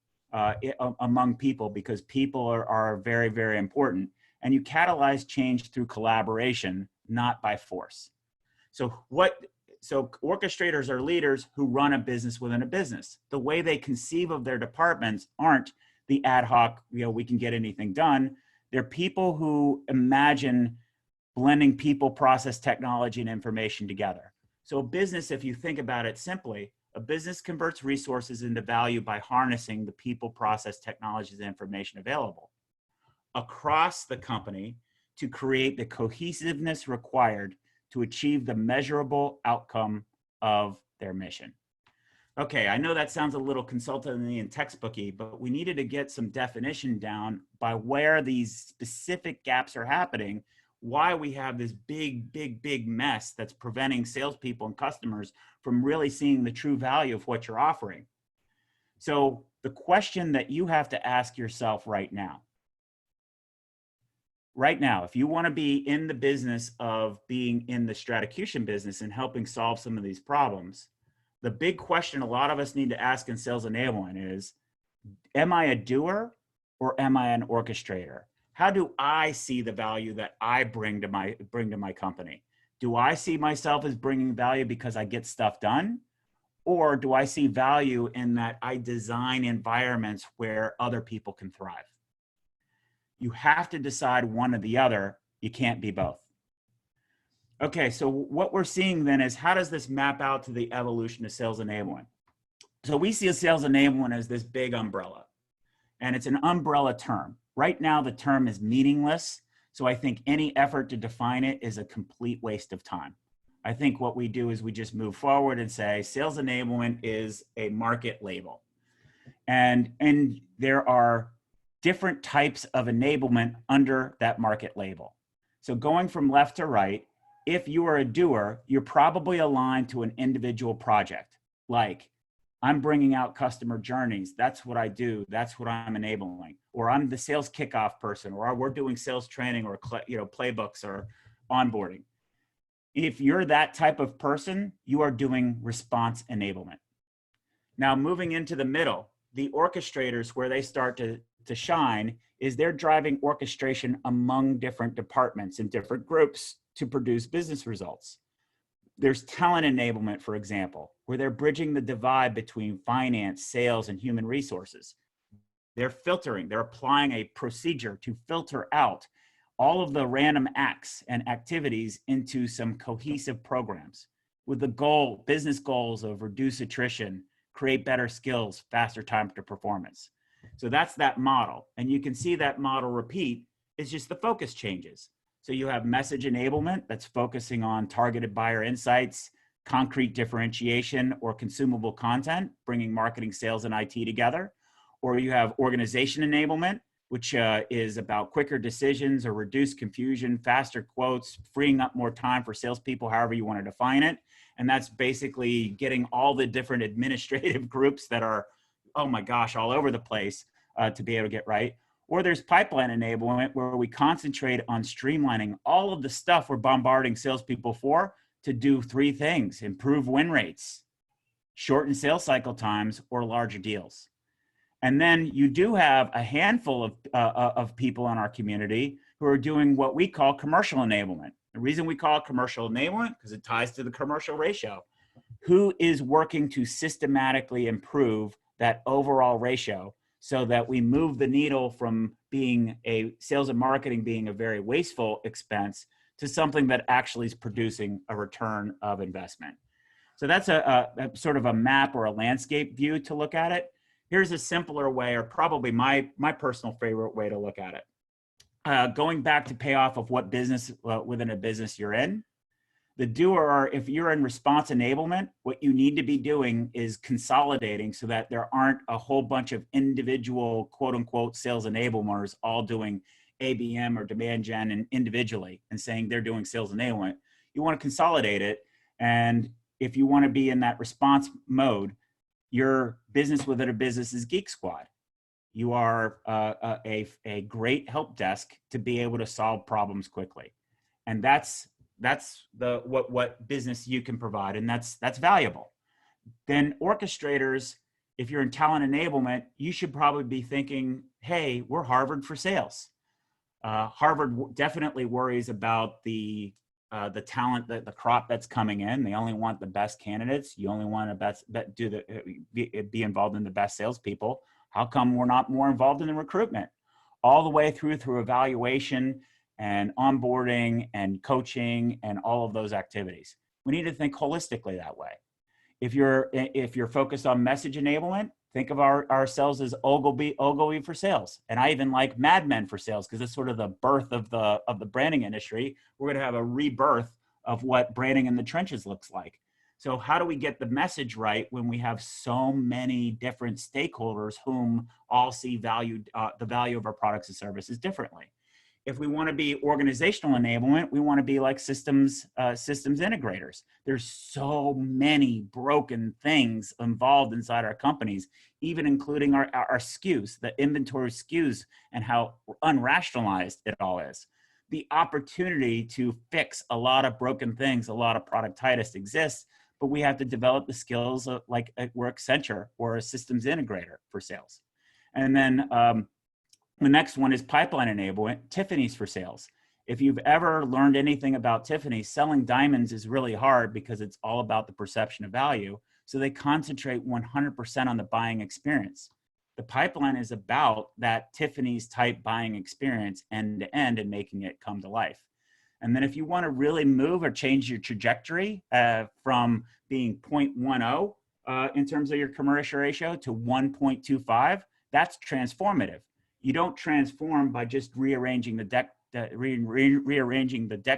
among people because people are very, very important. And you catalyze change through collaboration, not by force. So orchestrators are leaders who run a business within a business. The way they conceive of their departments aren't the ad hoc, we can get anything done. They're people who imagine blending people, process, technology, and information together. So a business, if you think about it simply, a business converts resources into value by harnessing the people, process, technologies, and information available across the company to create the cohesiveness required to achieve the measurable outcome of their mission. Okay, I know that sounds a little consultative and textbooky, but we needed to get some definition down by where these specific gaps are happening, why we have this big mess that's preventing salespeople and customers from really seeing the true value of what you're offering. So the question that you have to ask yourself right now, if you want to be in the business of being in the stratacution business and helping solve some of these problems, the big question a lot of us need to ask in sales enablement is, am I a doer or am I an orchestrator? How do I see the value that I bring to my company? Do I see myself as bringing value because I get stuff done? Or do I see value in that I design environments where other people can thrive? You have to decide one or the other. You can't be both. Okay, so what we're seeing then is how does this map out to the evolution of sales enablement? So we see a sales enablement as this big umbrella, and it's an umbrella term. Right now, the term is meaningless, so I think any effort to define it is a complete waste of time. I think what we do is we just move forward and say sales enablement is a market label. And there are different types of enablement under that market label. So going from left to right, if you are a doer, you're probably aligned to an individual project. Like, I'm bringing out customer journeys. That's what I do. That's what I'm enabling. Or I'm the sales kickoff person, or we're doing sales training or playbooks or onboarding. If you're that type of person, you are doing response enablement. Now, moving into the middle, the orchestrators, where they start to shine is they're driving orchestration among different departments and different groups to produce business results. There's talent enablement, for example, where they're bridging the divide between finance, sales, and human resources. They're filtering, they're applying a procedure to filter out all of the random acts and activities into some cohesive programs with the business goals of reduce attrition, create better skills, faster time to performance. So that's that model. And you can see that model repeat. It's just the focus changes. So you have message enablement that's focusing on targeted buyer insights, concrete differentiation or consumable content, bringing marketing, sales, and IT together. Or you have organization enablement, which is about quicker decisions or reduced confusion, faster quotes, freeing up more time for salespeople, however you want to define it. And that's basically getting all the different administrative groups that are, oh my gosh, all over the place to be able to get right. Or there's pipeline enablement, where we concentrate on streamlining all of the stuff we're bombarding salespeople for to do three things: improve win rates, shorten sales cycle times, or larger deals. And then you do have a handful of people in our community who are doing what we call commercial enablement. The reason we call it commercial enablement, because it ties to the commercial ratio. Who is working to systematically improve that overall ratio so that we move the needle from being a sales and marketing being a very wasteful expense to something that actually is producing a return of investment. So that's a sort of a map or a landscape view to look at it. Here's a simpler way, or probably my personal favorite way to look at it. Going back to payoff of what business within a business you're in. The doer, if you're in response enablement, what you need to be doing is consolidating so that there aren't a whole bunch of individual quote unquote sales enablers all doing ABM or demand gen and individually and saying they're doing sales enablement. You want to consolidate it. And if you want to be in that response mode, your business within a business is Geek Squad. You are a great help desk to be able to solve problems quickly. And that's the what business you can provide, and that's valuable. Then orchestrators, if you're in talent enablement, you should probably be thinking, hey, we're Harvard for sales. Harvard definitely worries about the talent, the crop that's coming in. They only want the best candidates. You only want to be involved in the best salespeople. How come we're not more involved in the recruitment? All the way through evaluation and onboarding and coaching and all of those activities. We need to think holistically that way. If you're focused on message enablement, think of ourselves as Ogilvy for sales. And I even like Mad Men for sales, because it's sort of the birth of the branding industry. We're going to have a rebirth of what branding in the trenches looks like. So how do we get the message right when we have so many different stakeholders whom all see the value of our products and services differently? If we want to be organizational enablement, we want to be like systems integrators. There's so many broken things involved inside our companies, even including our SKUs, the inventory SKUs, and how unrationalized it all is. The opportunity to fix a lot of broken things, a lot of productitis exists, but we have to develop the skills of, like we're Accenture or a systems integrator for sales. And then the next one is pipeline enablement, Tiffany's for sales. If you've ever learned anything about Tiffany's, selling diamonds is really hard because it's all about the perception of value. So they concentrate 100% on the buying experience. The pipeline is about that Tiffany's type buying experience end to end and making it come to life. And then if you want to really move or change your trajectory from being 0.10 in terms of your commercial ratio to 1.25, that's transformative. You don't transform by just rearranging the deck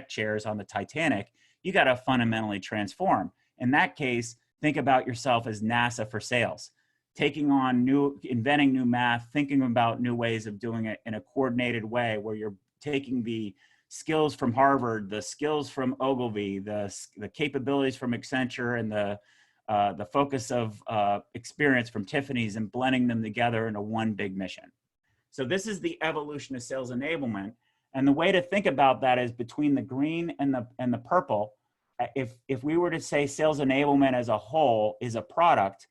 chairs on the Titanic. You got to fundamentally transform. In that case, think about yourself as NASA for sales, inventing new math, thinking about new ways of doing it in a coordinated way, where you're taking the skills from Harvard, the skills from Ogilvy, the capabilities from Accenture, and the focus of experience from Tiffany's, and blending them together into one big mission. So this is the evolution of sales enablement. And the way to think about that is between the green and the purple. If we were to say sales enablement as a whole is a product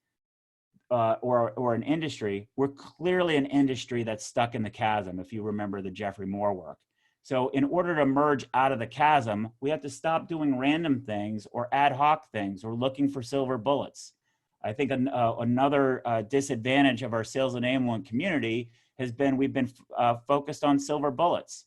or an industry, we're clearly an industry that's stuck in the chasm, if you remember the Jeffrey Moore work. So in order to emerge out of the chasm, we have to stop doing random things or ad hoc things or looking for silver bullets. I think another disadvantage of our sales enablement community has been we've been focused on silver bullets.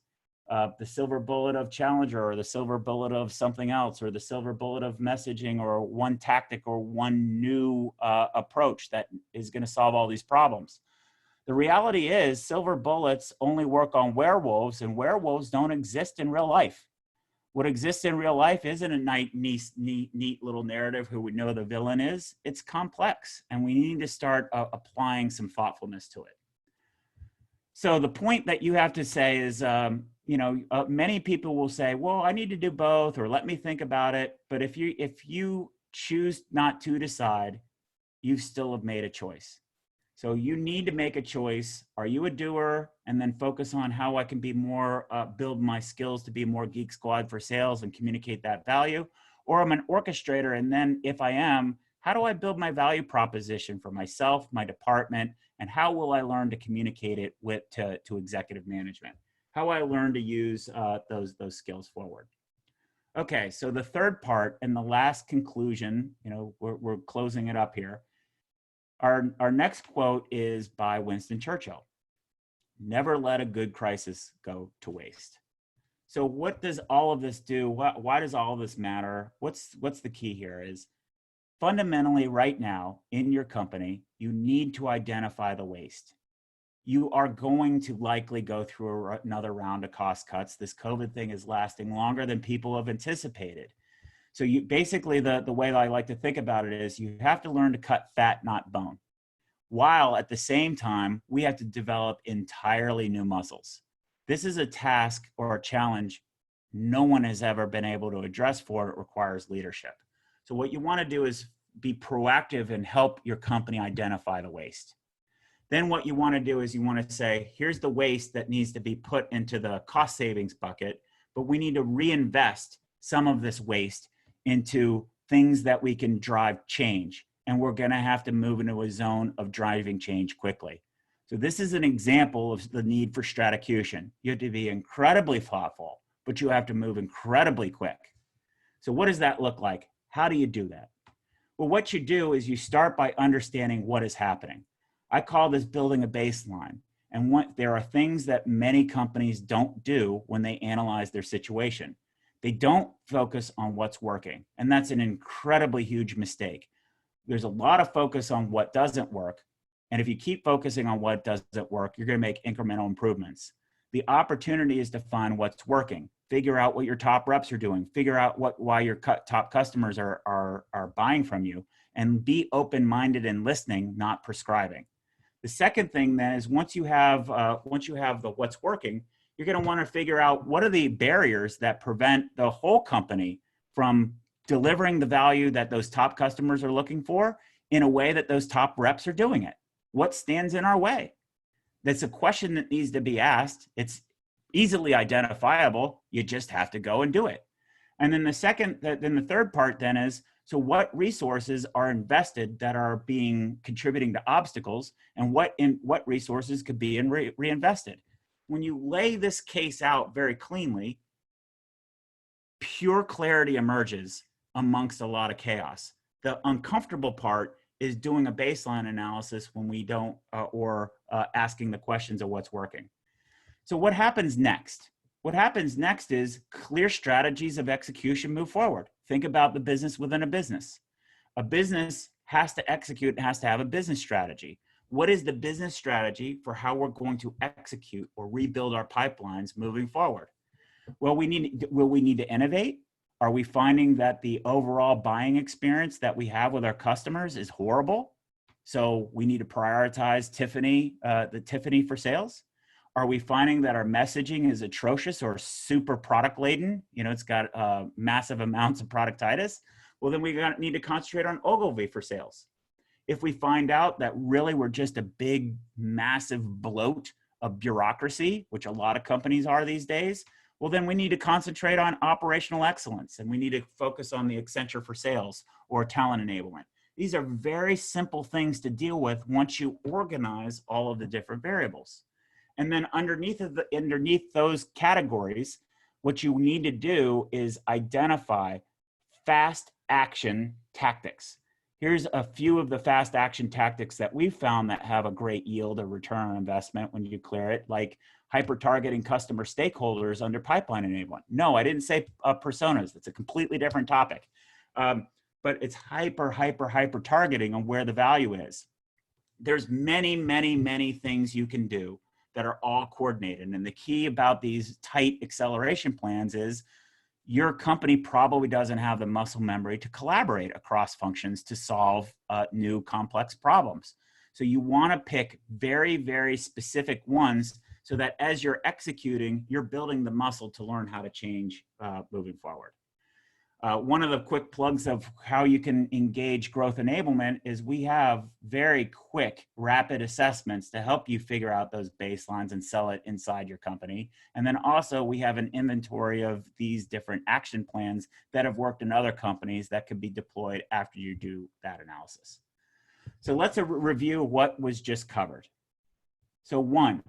The silver bullet of Challenger, or the silver bullet of something else, or the silver bullet of messaging, or one tactic or one new approach that is going to solve all these problems. The reality is silver bullets only work on werewolves, and werewolves don't exist in real life. What exists in real life isn't a neat little narrative who we know the villain is. It's complex, and we need to start applying some thoughtfulness to it. So the point that you have to say is, many people will say, well, I need to do both, or let me think about it. But if you choose not to decide, you still have made a choice. So you need to make a choice. Are you a doer? And then focus on how I can be more, build my skills to be more Geek Squad for sales and communicate that value. Or I'm an orchestrator. And then if I am, how do I build my value proposition for myself, my department, and how will I learn to communicate it to executive management? How I learn to use those skills forward. Okay, so the third part and the last conclusion, we're closing it up here. Our next quote is by Winston Churchill. Never let a good crisis go to waste. So what does all of this do? Why does all of this matter? What's the key here is fundamentally right now in your company, you need to identify the waste. You are going to likely go through another round of cost cuts. This COVID thing is lasting longer than people have anticipated. So you basically, the way that I like to think about it is you have to learn to cut fat, not bone. While at the same time, we have to develop entirely new muscles. This is a task or a challenge no one has ever been able to address for. It requires leadership. So what you want to do is be proactive and help your company identify the waste. Then what you want to do is you want to say, here's the waste that needs to be put into the cost savings bucket, but we need to reinvest some of this waste into things that we can drive change. And we're going to have to move into a zone of driving change quickly. So this is an example of the need for stratacution. You have to be incredibly thoughtful, but you have to move incredibly quick. So what does that look like? How do you do that? Well, what you do is you start by understanding what is happening. I call this building a baseline. And there are things that many companies don't do when they analyze their situation. They don't focus on what's working. And that's an incredibly huge mistake. There's a lot of focus on what doesn't work. And if you keep focusing on what doesn't work, you're going to make incremental improvements. The opportunity is to find what's working. Figure out what your top reps are doing. Figure out why your top customers are buying from you. And be open-minded and listening, not prescribing. The second thing then is once you have the what's working, you're going to want to figure out what are the barriers that prevent the whole company from delivering the value that those top customers are looking for in a way that those top reps are doing it. What stands in our way? That's a question that needs to be asked. It's easily identifiable. You just have to go and do it. And then the third part then is, so what resources are invested that are contributing to obstacles, and what resources could be reinvested? When you lay this case out very cleanly, pure clarity emerges amongst a lot of chaos. The uncomfortable part is doing a baseline analysis when we don't, asking the questions of what's working. So what happens next? What happens next is clear strategies of execution move forward. Think about the business within a business. A business has to execute and has to have a business strategy. What is the business strategy for how we're going to execute or rebuild our pipelines moving forward? Well, will we need to innovate? Are we finding that the overall buying experience that we have with our customers is horrible? So we need to prioritize the Tiffany for sales? Are we finding that our messaging is atrocious or super product laden? It's got massive amounts of productitis. Well, then we need to concentrate on Ogilvy for sales. If we find out that really we're just a big, massive bloat of bureaucracy, which a lot of companies are these days, well, then we need to concentrate on operational excellence, and we need to focus on the Accenture for sales or talent enablement. These are very simple things to deal with once you organize all of the different variables. And then underneath those categories, what you need to do is identify fast action tactics. Here's a few of the fast action tactics that we've found that have a great yield or return on investment when you clear it, like hyper-targeting customer stakeholders under pipeline enablement. No, I didn't say personas. That's a completely different topic. But it's hyper targeting on where the value is. There's many things you can do that are all coordinated. And the key about these tight acceleration plans is your company probably doesn't have the muscle memory to collaborate across functions to solve new complex problems. So you want to pick very, very specific ones so that as you're executing, you're building the muscle to learn how to change moving forward. One of the quick plugs of how you can engage growth enablement is we have very quick, rapid assessments to help you figure out those baselines and sell it inside your company. And then also we have an inventory of these different action plans that have worked in other companies that could be deployed after you do that analysis. So let's review what was just covered. So one,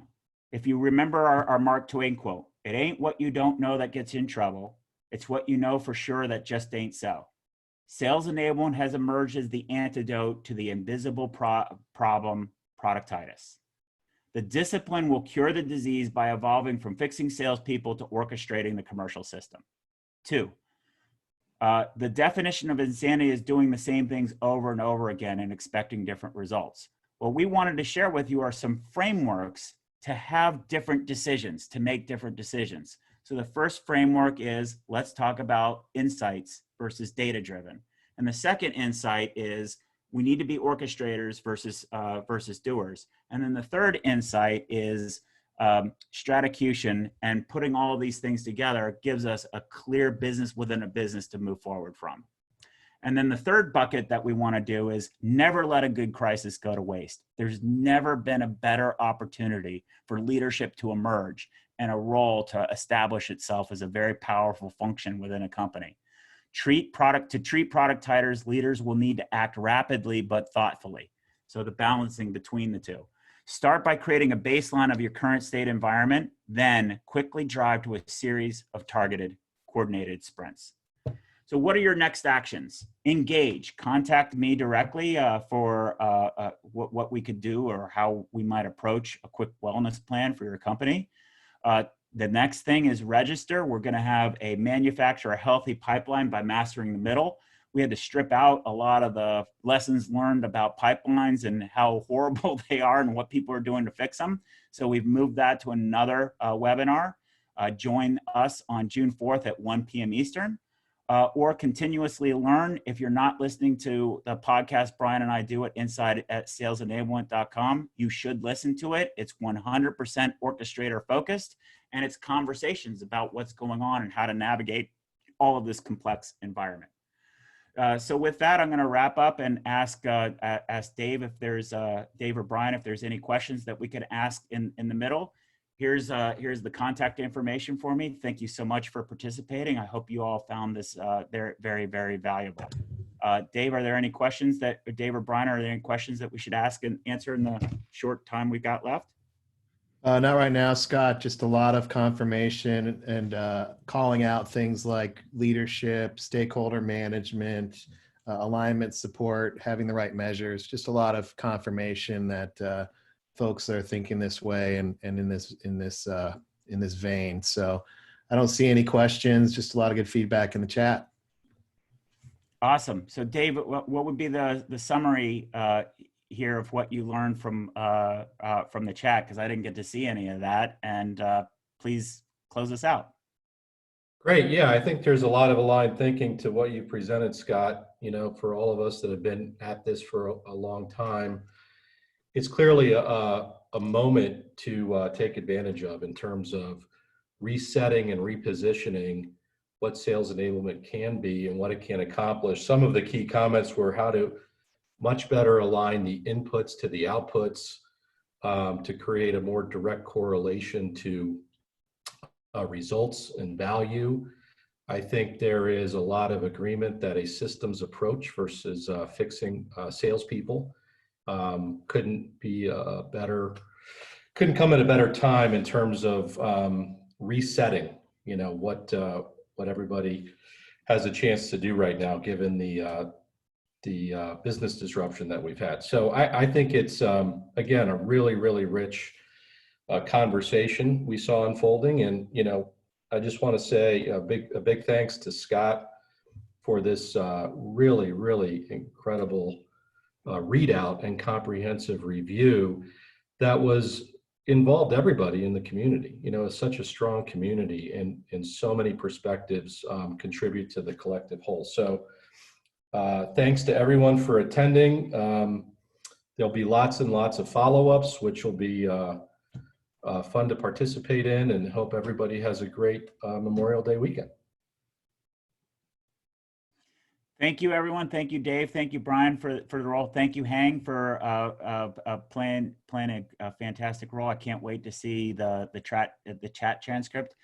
if you remember our Mark Twain quote, it ain't what you don't know that gets you in trouble. It's what you know for sure that just ain't so. Sales enablement has emerged as the antidote to the invisible problem, productitis. The discipline will cure the disease by evolving from fixing salespeople to orchestrating the commercial system. Two, the definition of insanity is doing the same things over and over again and expecting different results. What we wanted to share with you are some frameworks to have different decisions, to make different decisions. So the first framework is, let's talk about insights versus data-driven. And the second insight is, we need to be orchestrators versus doers. And then the third insight is stratacution, and putting all of these things together gives us a clear business within a business to move forward from. And then the third bucket that we want to do is never let a good crisis go to waste. There's never been a better opportunity for leadership to emerge and a role to establish itself as a very powerful function within a company. To treat productizers, leaders will need to act rapidly but thoughtfully. So the balancing between the two. Start by creating a baseline of your current state environment, then quickly drive to a series of targeted, coordinated sprints. So what are your next actions? Engage. Contact me directly for what we could do or how we might approach a quick wellness plan for your company. The next thing is register. We're going to have a manufacture a healthy pipeline by mastering the middle. We had to strip out a lot of the lessons learned about pipelines and how horrible they are and what people are doing to fix them. So we've moved that to another webinar. Join us on June 4th at 1 p.m. Eastern. Or continuously learn. If you're not listening to the podcast Brian and I do at salesenablement.com, you should listen to it. It's 100% orchestrator focused, and it's conversations about what's going on and how to navigate all of this complex environment. So with that, I'm going to wrap up and ask Dave if there's Dave or Brian if there's any questions that we could ask in the middle. Here's the contact information for me. Thank you so much for participating. I hope you all found this very, very valuable. Dave, are there any questions Dave or Brian, are there any questions that we should ask and answer in the short time we've got left? Not right now, Scott. Just a lot of confirmation and calling out things like leadership, stakeholder management, alignment support, having the right measures. Just a lot of confirmation that folks are thinking this way and in this vein. So I don't see any questions. Just a lot of good feedback in the chat. Awesome. So Dave, what would be the summary here of what you learned from the chat? Because I didn't get to see any of that. And please close us out. Great. Yeah, I think there's a lot of aligned thinking to what you presented, Scott. You know, for all of us that have been at this for a long time, it's clearly a moment to take advantage of in terms of resetting and repositioning what sales enablement can be and what it can accomplish. Some of the key comments were how to much better align the inputs to the outputs to create a more direct correlation to results and value. I think there is a lot of agreement that a systems approach versus fixing salespeople couldn't come at a better time in terms of resetting, you know, what everybody has a chance to do right now, given the business disruption that we've had. So I think it's, again, a really, really rich conversation we saw unfolding. And, you know, I just want to say a big thanks to Scott for this really, really incredible readout and comprehensive review that was involved everybody in the community. You know, it's such a strong community, and so many perspectives contribute to the collective whole. So thanks to everyone for attending. There'll be lots and lots of follow-ups, which will be fun to participate in, and hope everybody has a great Memorial Day weekend. Thank you, everyone. Thank you, Dave. Thank you, Brian, for the role. Thank you, Hang, for playing a fantastic role. I can't wait to see the chat transcript.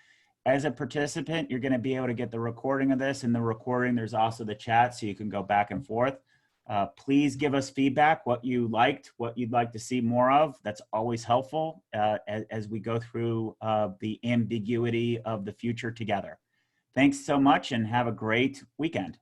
As a participant, you're going to be able to get the recording of this. In the recording, there's also the chat, so you can go back and forth. Please give us feedback, what you liked, what you'd like to see more of. That's always helpful as we go through the ambiguity of the future together. Thanks so much, and have a great weekend.